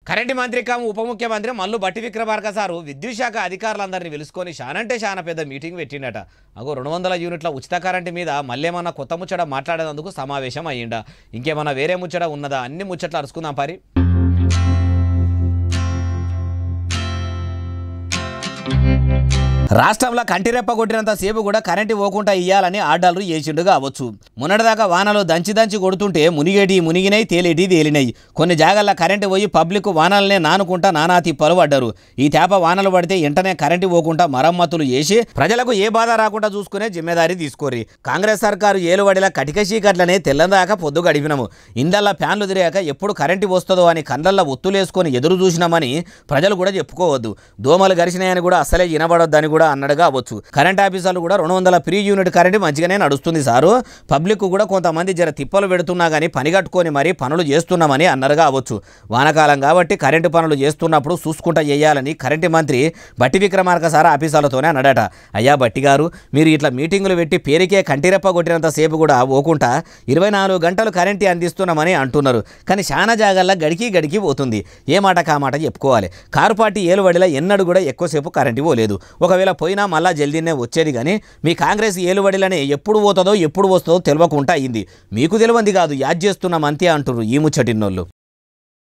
Current మంత్రి come ఉప ముఖ్యమంత్రి మల్లు బట్టి విక్రమార్క సారు విద్యుత్ శాఖ అధికారులందరినీ పిలుచుకొని శానంటే శాన పెద్ద మీటింగ్ పెట్టిండట. 200 యూనిట్ల ఉచిత కరెంటు మీద మళ్ళేమన్నా కొత్త ముచ్చట మాట్లాడేందుకు సమావేశం అయ్యిండా? ఇంకేమన్నా వేరే ముచ్చట ఉన్నదా? అన్ని ముచ్చట్లు అరుచుకుందాం పరి. రాష్ట్రంలో కంటిరెప్ప కొట్టినంత సేపు కూడా కరెంటు పోకుండా ఇయ్యాలని ఆర్డర్లు చేసిండు కావచ్చు. మొన్నటిదాకా వానలు దంచి కొడుతుంటే మునిగినై తేలినాయి. కొన్ని జాగాల్లో కరెంటు పోయి పబ్లిక్ వానలనే నానుకుంటా నానా తిప్పలు పడ్డారు. ఈ తేప వానలు పడితే వెంటనే కరెంటు పోకుండా మరమ్మతులు చేసి ప్రజలకు ఏ బాధ రాకుండా చూసుకునే జిమ్మేదారీ తీసుకోరి. కాంగ్రెస్ సర్కారు ఏలుబడిలా కటిక చీకట్లనే తెల్లందాకా పొద్దు గడిపినాము. ఇందల్లా ఫ్యాన్లు తిరిగాక ఎప్పుడు కరెంటు వస్తుందో అని కళ్ళల్లో ఒత్తులేసుకొని ఎదురు చూసినామని ప్రజలు కూడా చెప్పుకోవద్దు. దోమలు గరిచినాయని కూడా అసలే వినబడొద్దని కూడా అన్నడుగా అవ్వచ్చు. కరెంట్ ఆఫీసర్లు కూడా 200 ఫ్రీ యూనిట్ కరెంట్ మంచిగానే నడుస్తుంది సారు. పబ్లిక్ కూడా కొంతమంది జర తిప్పలు పెడుతున్నా కానీ పని కట్టుకొని మరీ పనులు చేస్తున్నామని అన్నరుగా అవ్వచ్చు. వానకాలం కాబట్టి కరెంటు పనులు చేస్తున్నప్పుడు చూసుకుంటా చేయాలని కరెంటు మంత్రి బట్టి విక్రమార్క సార్ ఆఫీసర్లతోనే అన్నాడట. అయ్యా బట్టి గారు, మీరు ఇట్లా మీటింగులు పెట్టి పేరుకే కంటిరెప్ప కొట్టినంత సేపు కూడా పోకుండా 24 గంటలు కరెంటు అందిస్తున్నామని అంటున్నారు. కానీ చాలా జాగాల్లో గడికి పోతుంది. ఏ మాట కామాట చెప్పుకోవాలి. కారు పార్టీ ఏలుబడిలో ఎన్నడూ కూడా ఎక్కువసేపు కరెంటు పోలేదు. ఒకవేళ పోయినా మళ్ళా జల్దీనే వచ్చేది. కానీ మీ కాంగ్రెస్ ఏలుబడిలోనే ఎప్పుడు పోతుందో ఎప్పుడు వస్తుందో తెలియకుండా అయింది. మీకు తెలియంది కాదు, యాద్ చేస్తున్నాం అంతే అంటున్నారు ఈ ముచ్చటిన్నోళ్ళు.